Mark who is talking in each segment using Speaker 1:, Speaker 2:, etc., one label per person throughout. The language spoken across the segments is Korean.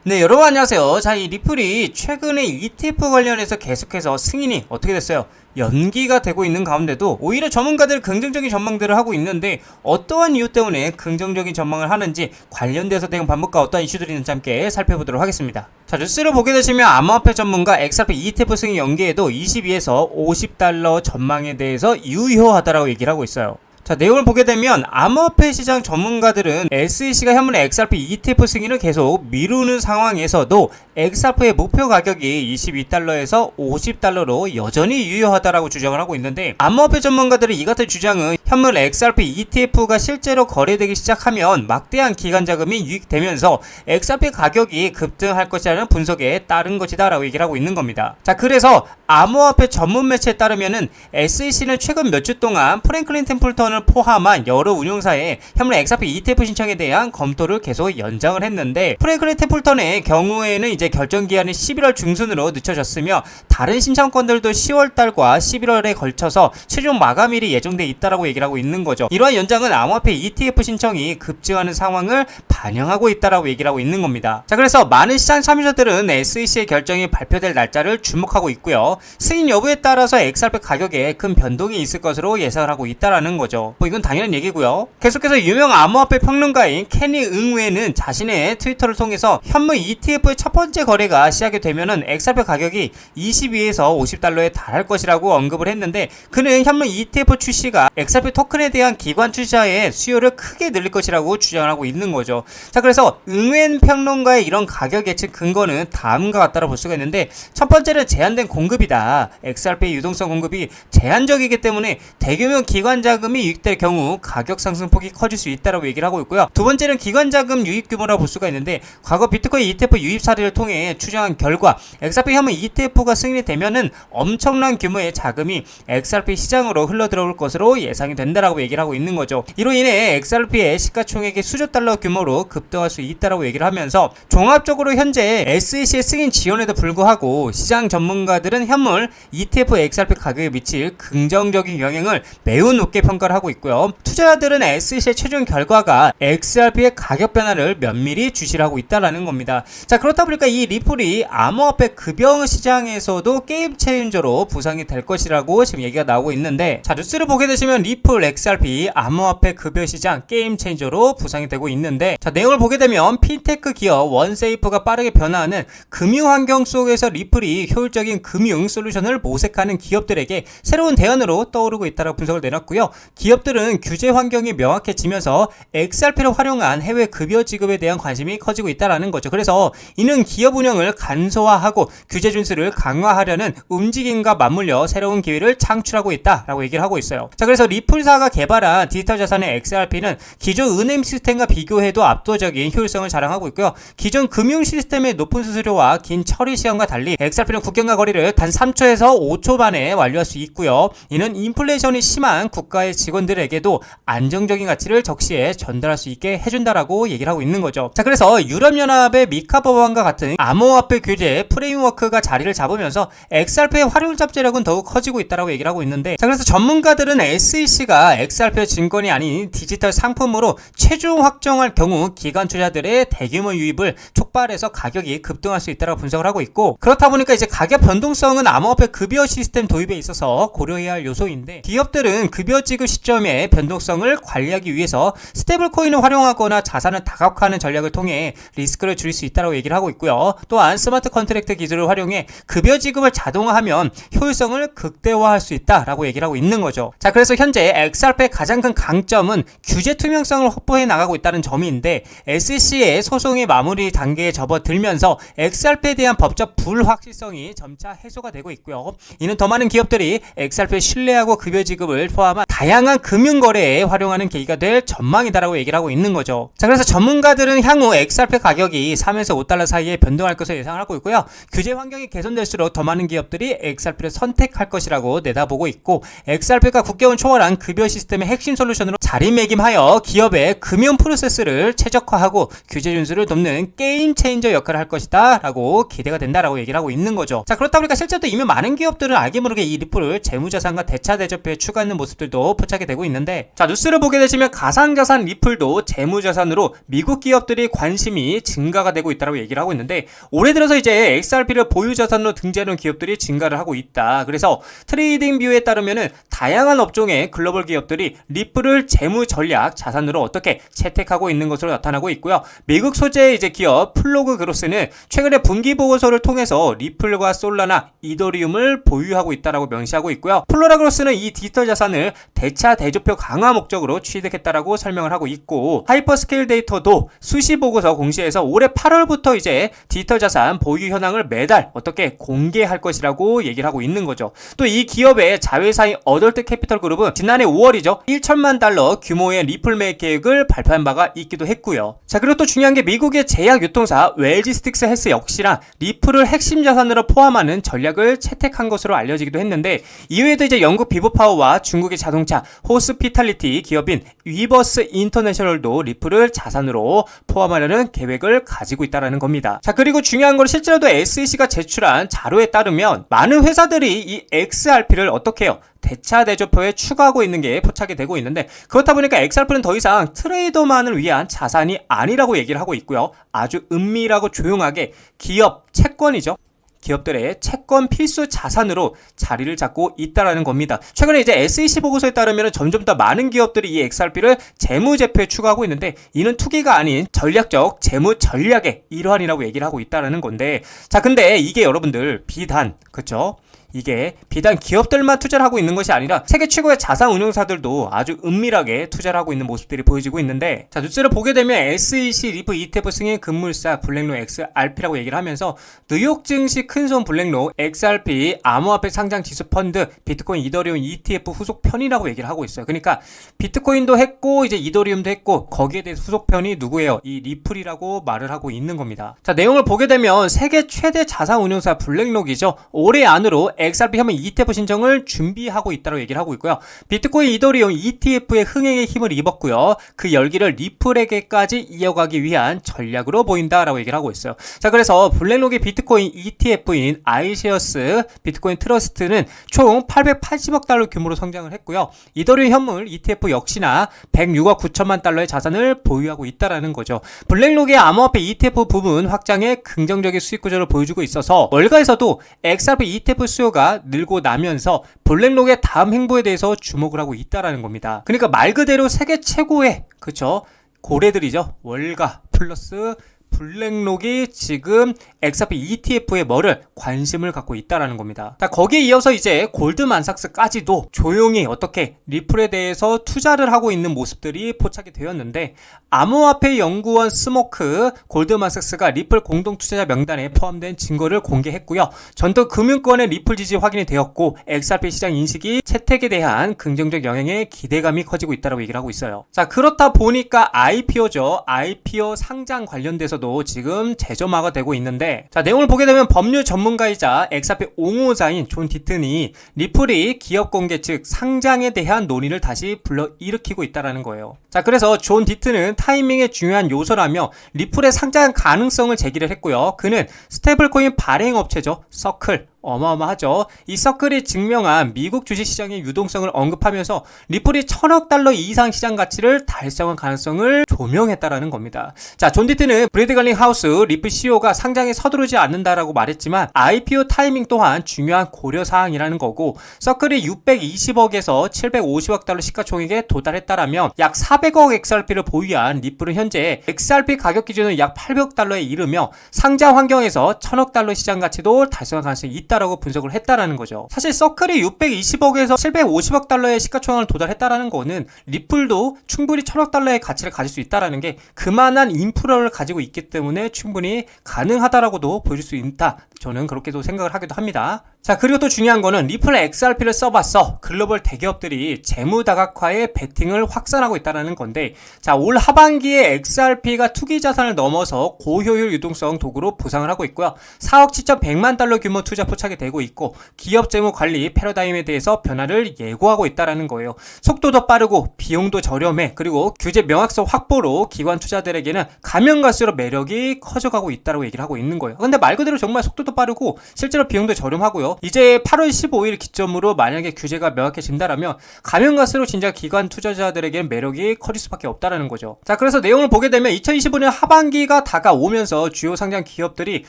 Speaker 1: 네, 여러분 안녕하세요. 자, 이 리플이 최근에 ETF 관련해서 계속해서 승인이 어떻게 됐어요? 연기가 되고 있는 가운데도 오히려 전문가들 긍정적인 전망들을 하고 있는데 어떠한 이유 때문에 긍정적인 전망을 하는지 관련돼서 대응 반복과 어떠한 이슈들이 있는지 함께 살펴보도록 하겠습니다. 자, 뉴스를 보게 되시면 암호화폐 전문가 XRP ETF 승인 연기에도 22에서 $50 전망에 대해서 유효하다라고 얘기를 하고 있어요. 자, 내용을 보게 되면 암호화폐 시장 전문가들은 SEC가 현물의 XRP ETF 승인을 계속 미루는 상황에서도 XRP의 목표 가격이 $22에서 $50로 여전히 유효하다라고 주장을 하고 있는데, 암호화폐 전문가들의 이 같은 주장은 현물 XRP ETF가 실제로 거래되기 시작하면 막대한 기관 자금이 유입되면서 XRP 가격이 급등할 것이라는 분석에 따른 것이다라고 얘기를 하고 있는 겁니다. 자, 그래서 암호화폐 전문 매체에 따르면은 SEC는 최근 몇 주 동안 프랭클린 템플턴을 포함한 여러 운용사의 현물 XRP ETF 신청에 대한 검토를 계속 연장을 했는데, 프랭클린 템플턴의 경우에는 이제 결정 기한이 11월 중순으로 늦춰졌으며 다른 신청권들도 10월달과 11월에 걸쳐서 최종 마감일이 예정돼 있다라고 얘기를 하고 있는 거죠. 이러한 연장은 암호화폐 ETF 신청이 급증하는 상황을 반영하고 있다라고 얘기를 하고 있는 겁니다. 자, 그래서 많은 시장 참여자들은 SEC의 결정이 발표될 날짜를 주목하고 있고요. 승인 여부에 따라서 XRP 가격에 큰 변동이 있을 것으로 예상을 하고 있다라는 거죠. 뭐 이건 당연한 얘기고요. 계속해서 유명 암호화폐 평론가인 케니 응웨는 자신의 트위터를 통해서 현물 ETF의 첫 번째 거래가 시작이 되면은 XRP 가격이 $22에서 $50에 달할 것이라고 언급을 했는데, 그는 현물 ETF 출시가 XRP 토큰에 대한 기관 투자의 수요를 크게 늘릴 것이라고 주장을 하고 있는 거죠. 자, 그래서 응웬 평론가의 이런 가격 예측 근거는 다음과 같다고 볼 수가 있는데, 첫 번째는 제한된 공급이다. XRP 유동성 공급이 제한적이기 때문에 대규모 기관 자금이 유입될 경우 가격 상승폭이 커질 수 있다고 얘기를 하고 있고요. 두 번째는 기관 자금 유입 규모라고 볼 수가 있는데, 과거 비트코인 ETF 유입 사례를 통해 추정한 결과 XRP 현물 ETF가 승인이 되면은 엄청난 규모의 자금이 XRP 시장으로 흘러들어올 것으로 예상이 된다라고 얘기를 하고 있는 거죠. 이로 인해 XRP의 시가총액이 수조 달러 규모로 급등할 수 있다라고 얘기를 하면서, 종합적으로 현재 SEC의 승인 지원에도 불구하고 시장 전문가들은 현물 ETF XRP 가격에 미칠 긍정적인 영향을 매우 높게 평가를 하고 있고요. 투자자들은 SEC의 최종 결과가 XRP의 가격 변화를 면밀히 주시를 하고 있다라는 겁니다. 자, 그렇다 보니까 이 리플이 암호화폐 급여 시장에서도 게임 체인저로 부상이 될 것이라고 지금 얘기가 나오고 있는데, 자, 뉴스를 보게 되시면 리플 XRP 암호화폐 급여 시장 게임 체인저로 부상이 되고 있는데, 자, 내용을 보게 되면 핀테크 기업 원세이프가 빠르게 변화하는 금융 환경 속에서 리플이 효율적인 금융 솔루션을 모색하는 기업들에게 새로운 대안으로 떠오르고 있다고 분석을 내놨고요. 기업들은 규제 환경이 명확해지면서 XRP를 활용한 해외 급여 지급에 대한 관심이 커지고 있다는 거죠. 그래서 이는 기업 운영을 간소화하고 규제 준수를 강화하려는 움직임과 맞물려 새로운 기회를 창출하고 있다라고 얘기를 하고 있어요. 자, 그래서 리플사가 개발한 디지털 자산의 XRP는 기존 은행 시스템과 비교해도 압도적인 효율성을 자랑하고 있고요. 기존 금융 시스템의 높은 수수료와 긴 처리 시간과 달리 XRP는 국경과 거리를 단 3초에서 5초 만에 완료할 수 있고요. 이는 인플레이션이 심한 국가의 직원들에게도 안정적인 가치를 적시에 전달할 수 있게 해준다라고 얘기를 하고 있는 거죠. 자, 그래서 유럽연합의 미카 법안과 같은 암호화폐 규제 프레임워크가 자리를 잡으면서 XRP의 활용 잠재력은 더욱 커지고 있다라고 얘기를 하고 있는데, 자, 그래서 전문가들은 SEC가 XRP의 증권이 아닌 디지털 상품으로 최종 확정할 경우 기관 투자들의 대규모 유입을 촉발해서 가격이 급등할 수 있다고 분석을 하고 있고, 그렇다 보니까 이제 가격 변동성은 암호화폐 급여 시스템 도입에 있어서 고려해야 할 요소인데, 기업들은 급여 지급 시점의 변동성을 관리하기 위해서 스테이블 코인을 활용하거나 자산을 다각화하는 전략을 통해 리스크를 줄일 수 있다고 얘기를 하고 있고요. 또한 스마트 컨트랙트 기술을 활용해 급여 지급을 자동화하면 효율성을 극대화할 수 있다라고 얘기를 하고 있는 거죠. 자, 그래서 현재 XRP의 가장 큰 강점은 규제 투명성을 확보해 나가고 있다는 점인데, SEC의 소송의 마무리 단계에 접어들면서 XRP에 대한 법적 불확실성이 점차 해소가 되고 있고요. 이는 더 많은 기업들이 XRP를 신뢰하고 급여 지급을 포함한 다양한 금융거래에 활용하는 계기가 될 전망이다라고 얘기를 하고 있는 거죠. 자, 그래서 전문가들은 향후 XRP 가격이 3에서 $5 사이에 변동할 것을 예상을 하고 있고요. 규제 환경이 개선될수록 더 많은 기업들이 XRP를 선택할 것이라고 내다보고 있고, XRP가 국경을 초월한 다양한 급여 시스템의 핵심 솔루션으로 자리매김하여 기업의 금융 프로세스를 최적화하고 규제 준수를 돕는 게임 체인저 역할을 할 것이다 라고 기대가 된다라고 얘기를 하고 있는 거죠. 자, 그렇다 보니까 실제로 이미 많은 기업들은 알게 모르게 이 리플을 재무자산과 대차 대조표에 추가하는 모습들도 포착이 되고 있는데, 자, 뉴스를 보게 되시면 가상자산 리플도 재무자산으로 미국 기업들이 관심이 증가가 되고 있다고 얘기를 하고 있는데, 올해 들어서 이제 XRP를 보유자산으로 등재하는 기업들이 증가를 하고 있다. 그래서 트레이딩 뷰에 따르면은 다양한 업종의 글로벌 기업들이 리플을 재무 전략 자산으로 어떻게 채택하고 있는 것으로 나타나고 있고요. 미국 소재의 이제 기업 플로그 그로스는 최근에 분기 보고서를 통해서 리플과 솔라나 이더리움을 보유하고 있다라고 명시하고 있고요. 플로라 그로스는 이 디지털 자산을 대차 대조표 강화 목적으로 취득했다라고 설명을 하고 있고, 하이퍼스케일 데이터도 수시 보고서 공시에서 올해 8월부터 이제 디지털 자산 보유 현황을 매달 어떻게 공개할 것이라고 얘기를 하고 있는 거죠. 또 이 기업의 자회사인 어덜트 캐피털 그룹은 지난해 5월이죠. 1천만 달러 규모의 리플 매입 계획을 발표한 바가 있기도 했고요. 자, 그리고 또 중요한 게 미국의 제약 유통사 웰지스틱스 헬스 역시나 리플을 핵심 자산으로 포함하는 전략을 채택한 것으로 알려지기도 했는데, 이외에도 이제 영국 비보파워와 중국의 자동차 호스피탈리티 기업인 위버스 인터내셔널도 리플을 자산으로 포함하려는 계획을 가지고 있다는 겁니다. 자, 그리고 중요한 건 실제로도 SEC가 제출한 자료에 따르면 많은 회사들이 이 XRP를 어떻게 해요? 대차 대조표에 추가하고 있는 게 포착이 되고 있는데, 그렇다 보니까 XRP는 더 이상 트레이더만을 위한 자산이 아니라고 얘기를 하고 있고요. 아주 은밀하고 조용하게 기업 채권이죠. 기업들의 채권 필수 자산으로 자리를 잡고 있다라는 겁니다. 최근에 이제 SEC 보고서에 따르면 점점 더 많은 기업들이 이 XRP를 재무제표에 추가하고 있는데, 이는 투기가 아닌 전략적 재무 전략의 일환이라고 얘기를 하고 있다라는 건데, 자, 근데 이게 여러분들 비단, 그쵸? 이게 비단 기업들만 투자를 하고 있는 것이 아니라 세계 최고의 자산 운용사들도 아주 은밀하게 투자를 하고 있는 모습들이 보여지고 있는데, 자, 뉴스를 보게 되면 SEC 리프 ETF 승인 금물사 블랙록 XRP라고 얘기를 하면서 뉴욕 증시 큰손 블랙록 XRP 암호화폐 상장 지수 펀드 비트코인 이더리움 ETF 후속 편이라고 얘기를 하고 있어요. 그러니까 비트코인도 했고 이제 이더리움도 했고 거기에 대해서 후속 편이 누구예요? 이 리플이라고 말을 하고 있는 겁니다. 자, 내용을 보게 되면 세계 최대 자산 운용사 블랙록이죠. 올해 안으로 XRP 혐의 ETF 신청을 준비하고 있다고 얘기를 하고 있고요. 비트코인 이더리움 ETF의 흥행에 힘을 입었고요. 그 열기를 리플에게까지 이어가기 위한 전략으로 보인다라고 얘기를 하고 있어요. 자, 그래서 블랙록의 비트코인 ETF인 아이시어스 비트코인 트러스트는 총 880억 달러 규모로 성장을 했고요. 이더리움 현물 ETF 역시나 106억 9천만 달러의 자산을 보유하고 있다라는 거죠. 블랙록의 암호화폐 ETF 부분 확장에 긍정적인 수익 구조를 보여주고 있어서 월가에서도 XRP ETF 수요가 늘고 나면서 블랙록의 다음 행보에 대해서 주목을 하고 있다라는 겁니다. 그러니까 말 그대로 세계 최고의, 그쵸, 고래들이죠. 월가 플러스 블랙록이 지금 XRP ETF에 뭐를 관심을 갖고 있다라는 겁니다. 자, 거기에 이어서 이제 골드만삭스까지도 조용히 어떻게 리플에 대해서 투자를 하고 있는 모습들이 포착이 되었는데, 암호화폐 연구원 스모크 골드만삭스가 리플 공동투자자 명단에 포함된 증거를 공개했고요. 전도 금융권의 리플 지지 확인이 되었고 XRP 시장 인식이 채택에 대한 긍정적 영향에 기대감이 커지고 있다고 얘기를 하고 있어요. 자, 그렇다 보니까 IPO죠. IPO 상장 관련돼서도 지금 재점화가 되고 있는데, 자, 내용을 보게 되면 법률 전문가이자 XRP 옹호자인 존 디튼이 리플이 기업 공개 즉 상장에 대한 논의를 다시 불러일으키고 있다는 거예요. 자, 그래서 존 디튼은 타이밍의 중요한 요소라며 리플의 상장 가능성을 제기를 했고요. 그는 스테이블코인 발행업체죠. 서클, 어마어마하죠. 이 서클이 증명한 미국 주식시장의 유동성을 언급하면서 리플이 1000억 달러 이상 시장 가치를 달성한 가능성을 조명했다라는 겁니다. 자, 존 디튼은 브래드 갈링 하우스 리플 CEO가 상장에 서두르지 않는다라고 말했지만 IPO 타이밍 또한 중요한 고려사항이라는 거고, 서클이 620억에서 750억 달러 시가총액에 도달했다라면 약 400억 XRP를 보유한 리플은 현재 XRP 가격 기준은 약 800억 달러에 이르며 상장 환경에서 1000억 달러 시장 가치도 달성할 가능성이 있다라고 분석을 했다라는 거죠. 사실 서클이 620억에서 750억 달러의 시가총액을 도달했다라는 거는 리플도 충분히 1000억 달러의 가치를 가질 수 있다라는 게 그만한 인프라를 가지고 있기 때문에 충분히 가능하다라고도 보여줄 수 있다. 저는 그렇게도 생각을 하기도 합니다. 자, 그리고 또 중요한 거는 리플 XRP를 써봤어. 글로벌 대기업들이 재무 다각화에 베팅을 확산하고 있다는 건데, 자, 올 하반기에 XRP가 투기 자산을 넘어서 고효율 유동성 도구로 부상을 하고 있고요. 4억 7,100만 달러 규모 투자 포착이 되고 있고, 기업 재무 관리 패러다임에 대해서 변화를 예고하고 있다는 거예요. 속도도 빠르고 비용도 저렴해. 그리고 규제 명확성 확보로 기관 투자들에게는 가면 갈수록 매력이 커져가고 있다고 얘기를 하고 있는 거예요. 근데 말 그대로 정말 속도도 빠르고 실제로 비용도 저렴하고요. 이제 8월 15일 기점으로 만약에 규제가 명확해진다라면 가면 갈수록 진짜 기관 투자자들에게는 매력이 커질 수밖에 없다라는 거죠. 자, 그래서 내용을 보게 되면 2025년 하반기가 다가오면서 주요 상장 기업들이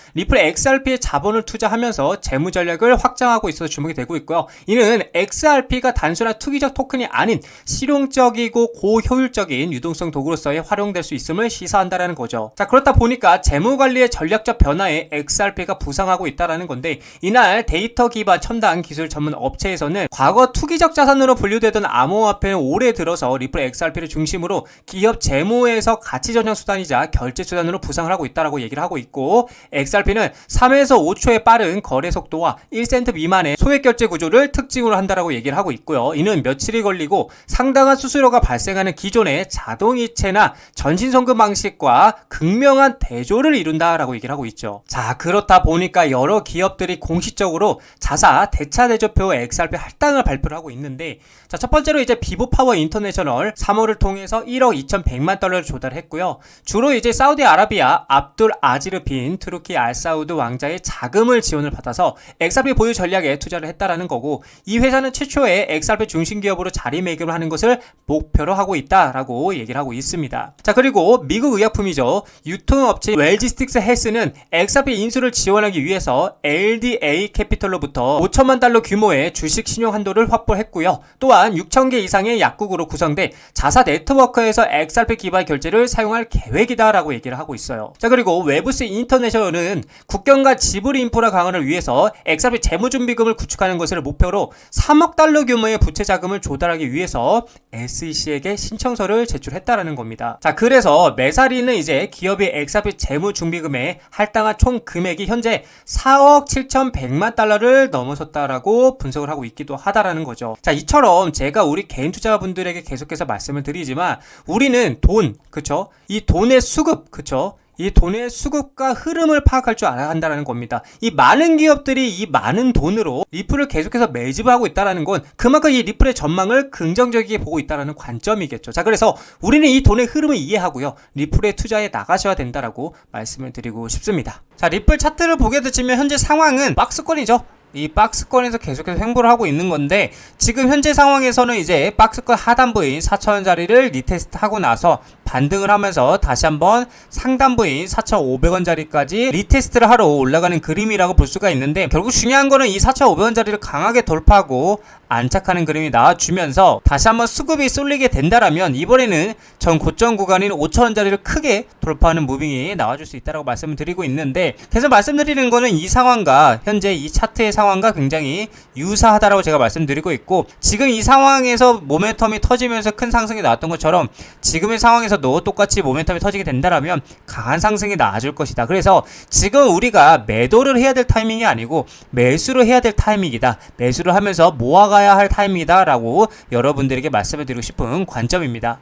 Speaker 1: 리플 XRP에 자본을 투자하면서 재무 전략을 확장하고 있어서 주목이 되고 있고요. 이는 XRP가 단순한 투기적 토큰이 아닌 실용적이고 고효율적인 유동성 도구로서의 활용될 수 있음을 시사한다라는 거죠. 자, 그렇다 보니까 재무 관리의 전략적 변화에 XRP가 부상하고 있다라는 건데, 이날 데이터 기반 첨단 기술 전문 업체에서는 과거 투기적 자산으로 분류되던 암호화폐는 올해 들어서 리플 XRP를 중심으로 기업 재무에서 가치 전형 수단이자 결제 수단으로 부상을 하고 있다라고 얘기를 하고 있고, XRP는 3에서 5초의 빠른 거래 속도와 1센트 미만의 소액 결제 구조를 특징으로 한다라고 얘기를 하고 있고요. 이는 며칠이 걸리고 상당한 수수료가 발생하는 기존의 자동이체나 전신송금 방식과 극명한 대조를 이룬다라고 얘기를 하고 있죠. 자, 그렇다 보니까 여러 기업들이 공식적으로 자사 대차 대조표 XRP 할당을 발표를 하고 있는데, 자, 첫 번째로 이제 비보파워 인터내셔널 3월을 통해서 1억 2,100만 달러를 조달했고요. 주로 이제 사우디아라비아 압둘 아지르 빈 투르키 알사우드 왕자의 자금을 지원을 받아서 XRP 보유 전략에 투자를 했다라는 거고, 이 회사는 최초의 XRP 중심 기업으로 자리매김을 하는 것을 목표로 하고 있다라고 얘기를 하고 있습니다. 자, 그리고 미국 의약품이죠. 유통업체 웰지스틱스 헬스는 XRP 인수를 지원하기 위해서 LDA 캐피털로부터 5천만 달러 규모의 주식 신용 한도를 확보했고요. 또한 6,000개 이상의 약국으로 구성돼 자사 네트워크에서 XRP 기반 결제를 사용할 계획이다라고 얘기를 하고 있어요. 자, 그리고 웨브스 인터내셔널은 국경과 지브리 인프라 강화를 위해서 XRP 재무준비금을 구축하는 것을 목표로 3억 달러 규모의 부채 자금을 조달하기 위해서 SEC에게 신청서를 제출했다라는 겁니다. 자, 그래서 메사리는 이제 기업이 XRP 재무준비금에 할당한 총 금액이 현재 4억 7,100만 달러를 넘어섰다라고 분석을 하고 있기도 하다라는 거죠. 자, 이처럼 제가 우리 개인 투자자분들에게 계속해서 말씀을 드리지만, 우리는 돈, 그쵸? 이 돈의 수급, 그쵸? 이 돈의 수급과 흐름을 파악할 줄 알아야 한다는 겁니다. 이 많은 기업들이 이 많은 돈으로 리플을 계속해서 매집을 하고 있다는 건 그만큼 이 리플의 전망을 긍정적이게 보고 있다는 관점이겠죠. 자, 그래서 우리는 이 돈의 흐름을 이해하고요, 리플에 투자해 나가셔야 된다라고 말씀을 드리고 싶습니다. 자, 리플 차트를 보게 되시면 현재 상황은 박스권이죠. 이 박스권에서 계속해서 횡보를 하고 있는 건데, 지금 현재 상황에서는 이제 박스권 하단부인 4,000원짜리를 리테스트 하고 나서 반등을 하면서 다시 한번 상단부인 4,500원짜리까지 리테스트를 하러 올라가는 그림이라고 볼 수가 있는데, 결국 중요한 거는 이 4,500원짜리를 강하게 돌파하고 안착하는 그림이 나와주면서 다시 한번 수급이 쏠리게 된다라면 이번에는 전 고점 구간인 5,000원짜리를 크게 돌파하는 무빙이 나와줄 수 있다고 말씀을 드리고 있는데, 계속 말씀드리는 거는 이 상황과 현재 이 차트의 상황과 굉장히 유사하다라고 제가 말씀드리고 있고, 지금 이 상황에서 모멘텀이 터지면서 큰 상승이 나왔던 것처럼 지금의 상황에서도 똑같이 모멘텀이 터지게 된다라면 강한 상승이 나와줄 것이다. 그래서 지금 우리가 매도를 해야 될 타이밍이 아니고 매수를 해야 될 타이밍이다. 매수를 하면서 모아가야 할 타이밍이다 라고 여러분들에게 말씀을 드리고 싶은 관점입니다.